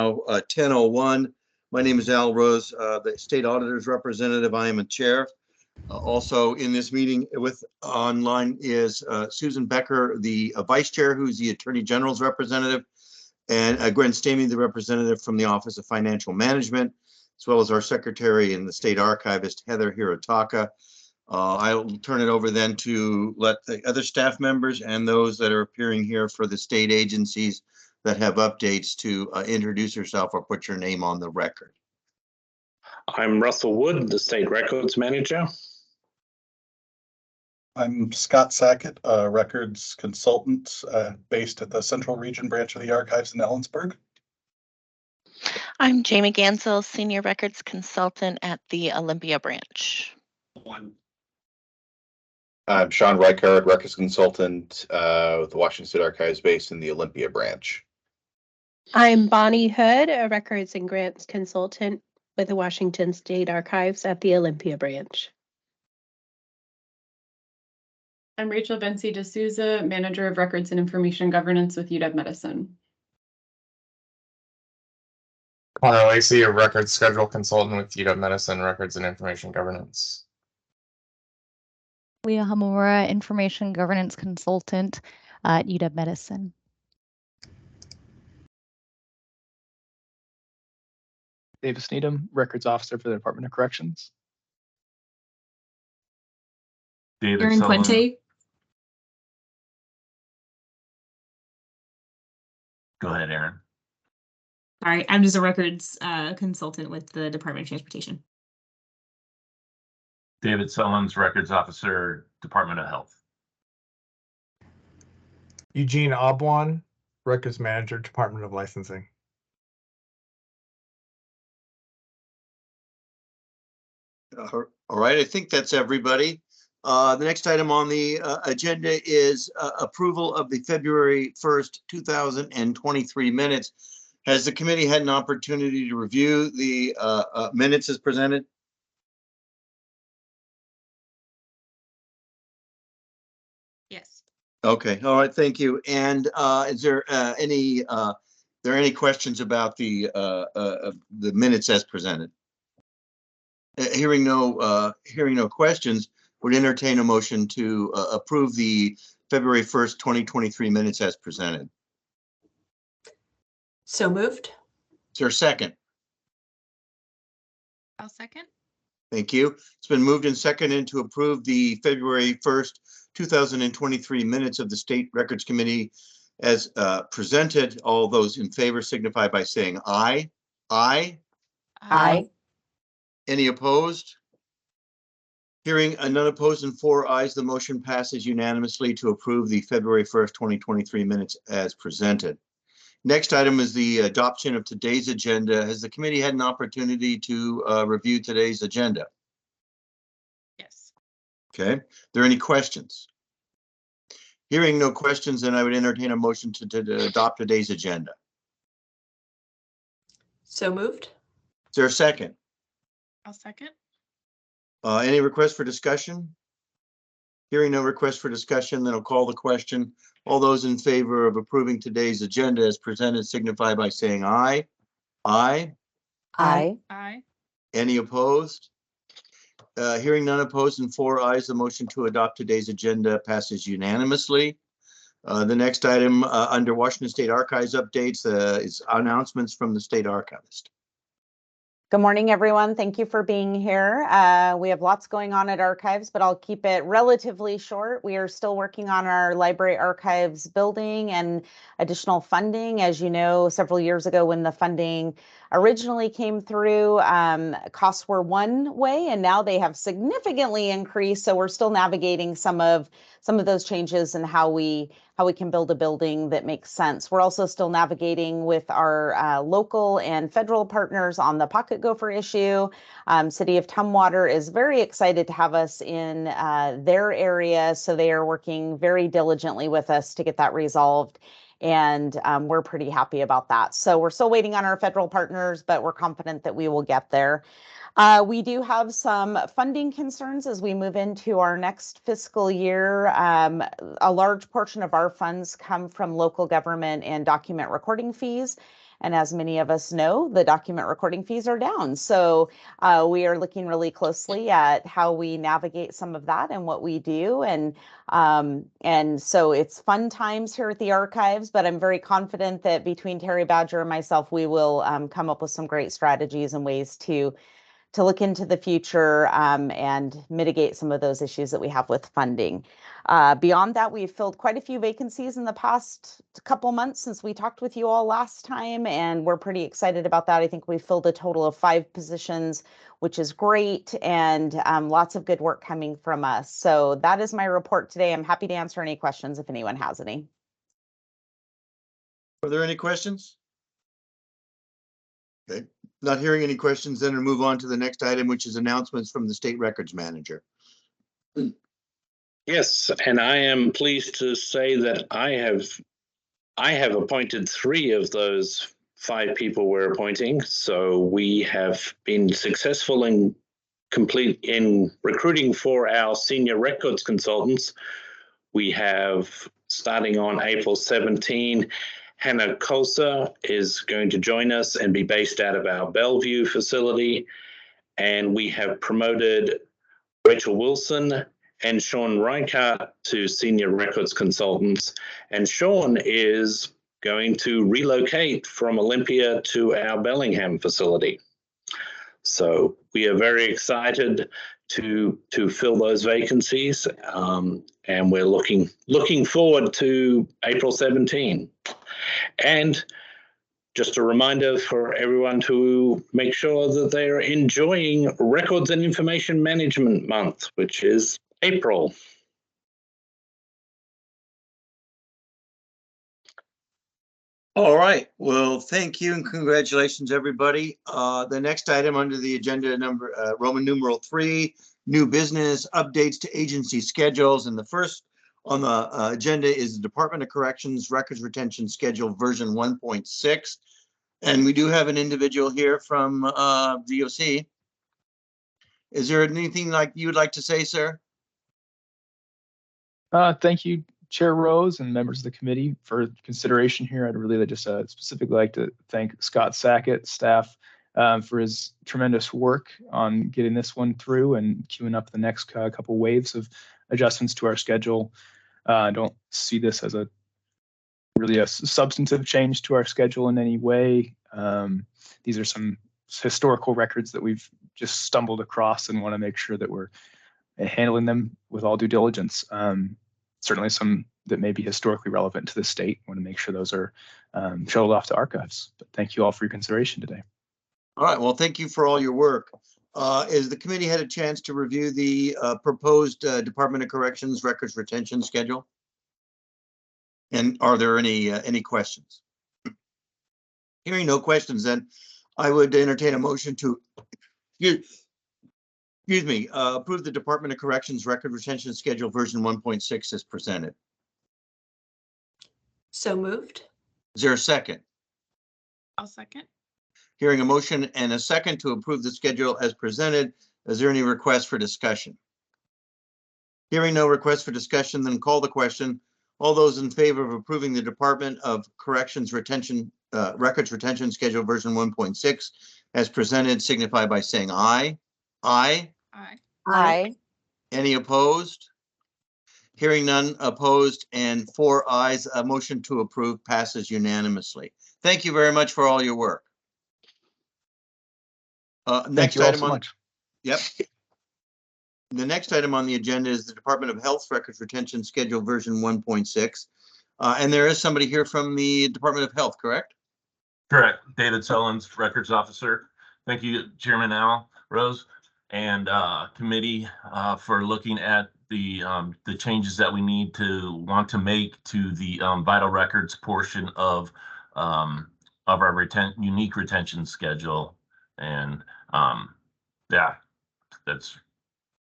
10:01. My name is Al Rose, the state auditor's representative. I am a chair. Also in this meeting with online is Susan Becker, the vice chair, who's the attorney general's representative, and Gwen Stamey, the representative from the Office of Financial Management, as well as our secretary and the state archivist, Heather Hirotaka. I'll turn it over then to let the other staff members and those that are appearing here for the state agencies that have updates to introduce yourself or put your name on the record. I'm Russell Wood, the state records manager. I'm Scott Sackett, records consultant based at the Central Region branch of the Archives in Ellensburg. I'm Jamie Gansel, senior records consultant at the Olympia branch. I'm Sean Reichard, records consultant with the Washington State Archives based in the Olympia branch. I'm Bonnie Hood, a records and grants consultant with the Washington State Archives at the Olympia branch. I'm Rachel Bency D'Souza, manager of records and information governance with UW-Medicine. Connor Lacey, a records schedule consultant with UW-Medicine Records and Information Governance. Leah Hamura, information governance consultant at UW-Medicine. Davis Needham, records officer for the Department of Corrections. Aaron Quinte. Go ahead, Aaron. Sorry, I'm just a records consultant with the Department of Transportation. David Sullins, records officer, Department of Health. Eugene Obwan, records manager, Department of Licensing. All right, I think that's everybody. The next item on the agenda is approval of the February 1st, 2023 minutes. Has the committee had an opportunity to review the minutes as presented? Yes. Okay, all right, thank you. And is there any questions about the minutes as presented? Hearing no questions, would entertain a motion to approve the February 1st, 2023 minutes as presented. So moved. Is there a second? I'll second. Thank you. It's been moved and seconded to approve the February 1st, 2023 minutes of the State Records Committee as presented. All those in favor signify by saying aye. Aye. Aye. Any opposed? Hearing none opposed and 4 ayes, the motion passes unanimously to approve the February 1st, 2023 minutes as presented. Next item is the adoption of today's agenda. Has the committee had an opportunity to review today's agenda? Yes. Okay. Are there any questions? Hearing no questions, then I would entertain a motion to adopt today's agenda. So moved. Is there a second? I'll second. Any requests for discussion? Hearing no request for discussion, then I'll call the question. All those in favor of approving today's agenda as presented signify by saying aye. Aye. Aye. Aye. Any opposed? Hearing none opposed and 4 ayes, the motion to adopt today's agenda passes unanimously. The next item under Washington State Archives updates is announcements from the state archivist. Good morning, everyone. Thank you for being here. We have lots going on at Archives, but I'll keep it relatively short. We are still working on our library archives building and additional funding. As you know, several years ago when the funding originally came through, costs were one way, and now they have significantly increased. So we're still navigating some of those changes and how we can build a building that makes sense. We're also still navigating with our local and federal partners on the Pocket Gopher issue. City of Tumwater is very excited to have us in their area, so they are working very diligently with us to get that resolved. And we're pretty happy about that. So we're still waiting on our federal partners, but we're confident that we will get there. We do have some funding concerns as we move into our next fiscal year. A large portion of our funds come from local government and document recording fees. And as many of us know, the document recording fees are down. So we are looking really closely at how we navigate some of that and what we do. And so it's fun times here at the archives, but I'm very confident that between Terry Badger and myself, we will come up with some great strategies and ways to look into the future and mitigate some of those issues that we have with funding. Beyond that, we've filled quite a few vacancies in the past couple months since we talked with you all last time, and we're pretty excited about that. I think we filled a total of 5 positions, which is great, and lots of good work coming from us. So that is my report today. I'm happy to answer any questions if anyone has any. Are there any questions? Okay, not hearing any questions, then we'll move on to the next item, which is announcements from the state records manager. Yes, and I am pleased to say that I have appointed 3 of those 5 people we're appointing. So we have been successful in recruiting for our senior records consultants. We have, starting on April 17, Hannah Kosa is going to join us and be based out of our Bellevue facility. And we have promoted Rachel Wilson and Sean Reichart to senior records consultants. And Sean is going to relocate from Olympia to our Bellingham facility. So we are very excited to fill those vacancies, and we're looking forward to April 17. And just a reminder for everyone to make sure that they are enjoying Records and Information Management Month, which is April. All right, well, thank you and congratulations, everybody. The next item under the agenda, number Roman numeral 3, new business updates to agency schedules. And the first on the agenda is the Department of Corrections Records Retention Schedule version 1.6. And we do have an individual here from DOC. Is there anything like you would like to say, sir? Thank you, Chair Rose and members of the committee for consideration here. I'd really just specifically like to thank Scott Sackett, staff, for his tremendous work on getting this one through and queuing up the next couple waves of adjustments to our schedule. I don't see this as really a substantive change to our schedule in any way. These are some historical records that we've just stumbled across and want to make sure that we're handling them with all due diligence. Certainly some that may be historically relevant to the state. Want to make sure those are shuttled off to archives. But thank you all for your consideration today. All right, well, thank you for all your work. Is the committee had a chance to review the proposed Department of Corrections records retention schedule? And are there any questions? Hearing no questions, then I would entertain a motion to approve the Department of Corrections record retention schedule version 1.6 as presented. So moved. Is there a second? I'll second. Hearing a motion and a second to approve the schedule as presented, is there any request for discussion? Hearing no request for discussion, then call the question. All those in favor of approving the Department of Corrections records retention schedule version 1.6 as presented signify by saying aye. Aye. Aye. Aye. Any opposed? Hearing none opposed and 4 ayes, a motion to approve passes unanimously. Thank you very much for all your work. Next item on. Yep. The next item on the agenda is the Department of Health Records Retention Schedule version 1.6. And there is somebody here from the Department of Health, correct? Correct. David Sullins, Records Officer. Thank you, Chairman Al Rose and committee for looking at the changes that we want to make to the vital records portion of our unique retention schedule. And yeah, that's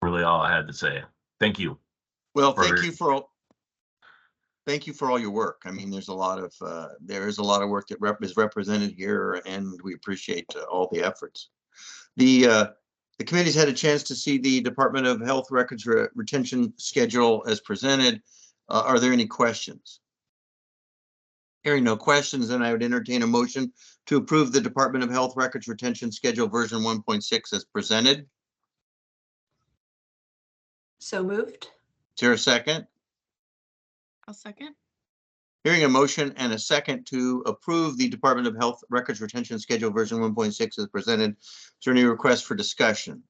really all I had to say. Thank you. Well, thank you for all your work. I mean, there is a lot of work that is represented here, and we appreciate all the efforts. The The committee's had a chance to see the Department of Health Records retention schedule as presented. Are there any questions? Hearing no questions, then I would entertain a motion to approve the Department of Health Records retention schedule version 1.6 as presented. So moved. Is there a second? I'll second. Hearing a motion and a second to approve the Department of Health Records retention schedule version 1.6 as presented. Is there any request for discussion?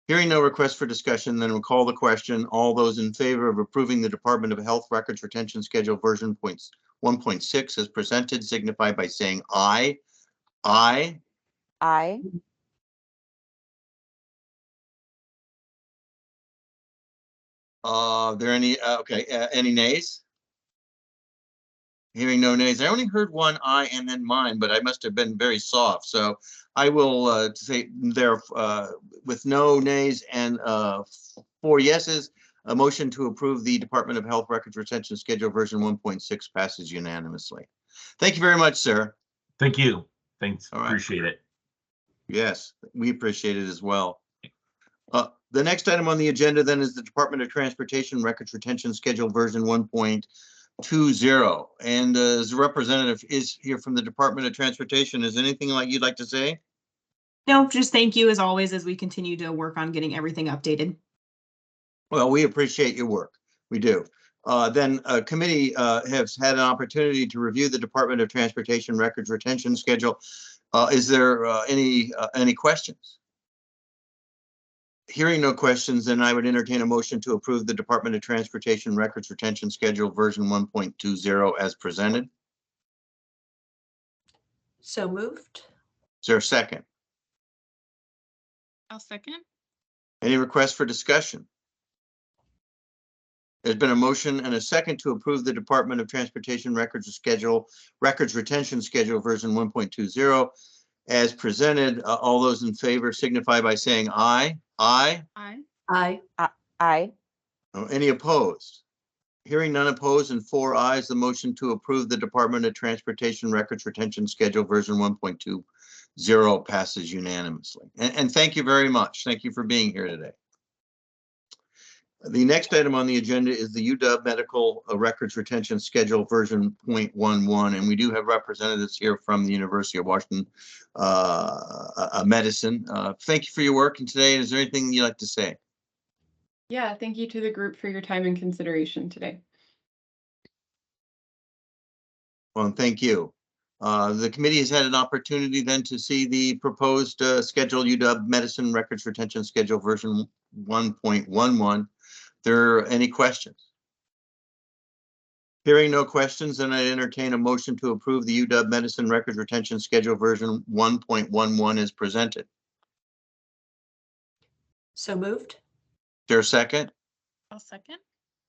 Hearing no request for discussion, then we'll call the question. All those in favor of approving the Department of Health Records retention schedule version 1.6 as presented signify by saying aye. Aye. Aye. Are there any, any nays? Hearing no nays. I only heard one aye and then mine, but I must have been very soft. So I will say there with no nays and 4 yeses, a motion to approve the Department of Health Records retention schedule version 1.6 passes unanimously. Thank you very much, sir. Thank you. Thanks. All right. Appreciate it. Yes, we appreciate it as well. The next item on the agenda then is the Department of Transportation Records Retention Schedule version 1.20. And as a representative is here from the Department of Transportation, is anything like you'd like to say? No, just thank you as always as we continue to work on getting everything updated. Well, we appreciate your work. We do. Then a committee has had an opportunity to review the Department of Transportation Records Retention Schedule. Is there any questions? Hearing no questions, then I would entertain a motion to approve the Department of Transportation Records Retention Schedule version 1.20 as presented. So moved. Is there a second? I'll second. Any requests for discussion? There's been a motion and a second to approve the Department of Transportation Records Retention Schedule version 1.20 as presented. All those in favor signify by saying aye. Aye. Aye. Aye. Aye. Any opposed? Hearing none opposed and 4 ayes, the motion to approve the Department of Transportation Records Retention Schedule version 1.20 passes unanimously. And thank you very much. Thank you for being here today. The next item on the agenda is the UW Medical Records Retention Schedule version 0.11, and we do have representatives here from the University of Washington Medicine. Thank you for your work today. Is there anything you'd like to say? Yeah, thank you to the group for your time and consideration today. Well, thank you. The committee has had an opportunity then to see the proposed schedule UW Medicine Records Retention Schedule version 1.11. There any questions? Hearing no questions, then I entertain a motion to approve the UW Medicine Records Retention Schedule version 1.11 as presented. So moved. Is there a second? I'll second.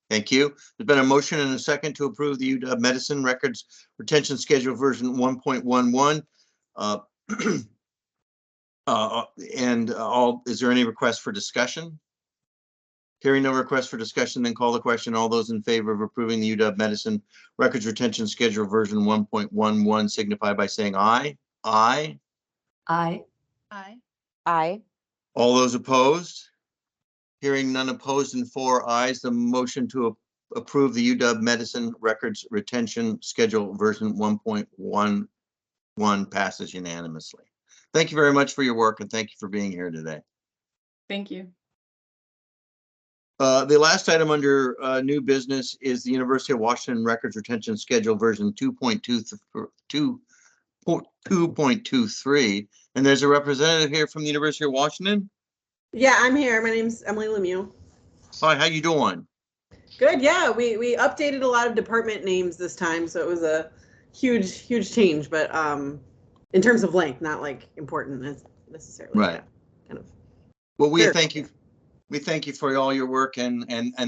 Thank you. There's been a motion and a second to approve the UW Medicine Records Retention Schedule version 1.11. Is there any request for discussion? Hearing no request for discussion, then call the question. All those in favor of approving the UW Medicine Records Retention Schedule version 1.11 signify by saying aye. Aye. Aye. Aye. Aye. All those opposed? Hearing none opposed and 4 ayes, the motion to approve the UW Medicine Records Retention Schedule version 1.11 passes unanimously. Thank you very much for your work and thank you for being here today. Thank you. The last item under new business is the University of Washington Records Retention Schedule version 2.23. And there's a representative here from the University of Washington. Yeah, I'm here. My name's Emily Lemieux. Hi, how you doing? Good. Yeah, we updated a lot of department names this time, so it was a huge change. But in terms of length, not like important necessarily. Right. Yeah, kind of. Well, we Sure. thank you. We thank you for all your work and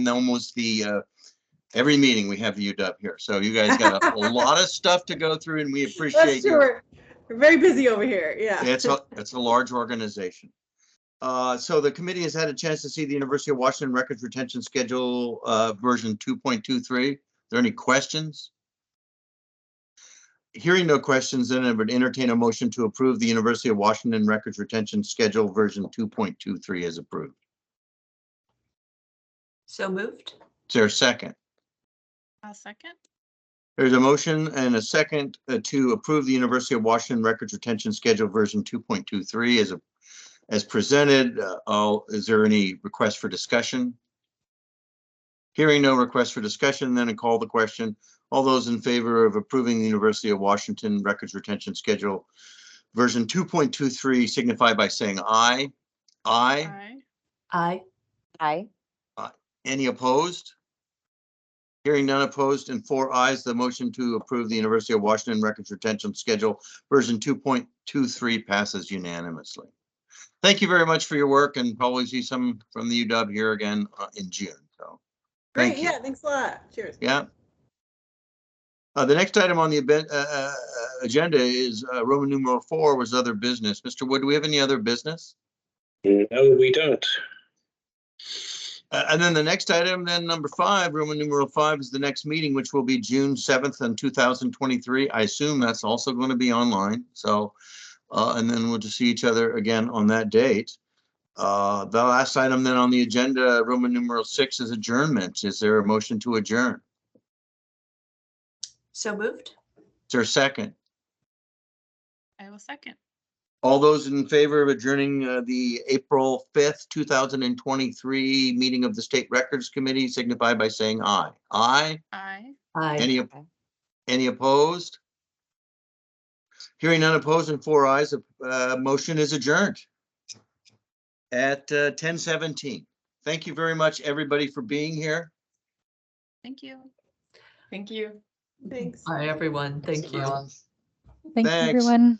almost the every meeting we have the UW here. So you guys got a lot of stuff to go through, and we appreciate That's true. We're very busy over here. Yeah. It's a large organization. So the committee has had a chance to see the University of Washington Records Retention Schedule version 2.23. Are there any questions? Hearing no questions, then I would entertain a motion to approve the University of Washington Records Retention Schedule version 2.23 as approved. So moved. Is there a second? I'll second. There's a motion and a second to approve the University of Washington Records Retention Schedule version 2.23 as presented. Is there any request for discussion? Hearing no request for discussion, then I call the question. All those in favor of approving the University of Washington Records Retention Schedule version 2.23 signify by saying aye. Aye. Aye. Aye. Any opposed? Hearing none opposed and 4 ayes, the motion to approve the University of Washington Records Retention Schedule version 2.23 passes unanimously. Thank you very much for your work, and probably see some from the UW here again in June. So, Great, thank you. yeah, thanks a lot. Cheers. Yeah. The next item on the agenda is Roman numeral 4 was other business. Mr. Wood, do we have any other business? No, we don't. And then the next item, then number 5, Roman numeral 5 is the next meeting, which will be June 7th in 2023. I assume that's also going to be online. So, and then we'll just see each other again on that date. The last item then on the agenda, Roman numeral 6 is adjournment. Is there a motion to adjourn? So moved. Is there a second? I will second. All those in favor of adjourning the April 5th, 2023 meeting of the State Records Committee signify by saying aye. Aye. Aye. Aye. Any opposed? Hearing none opposed and 4 ayes, motion is adjourned at 10:17. Thank you very much, everybody, for being here. Thank you. Thank you. Thanks. Bye, everyone. Thank you. Thanks, Thanks. everyone.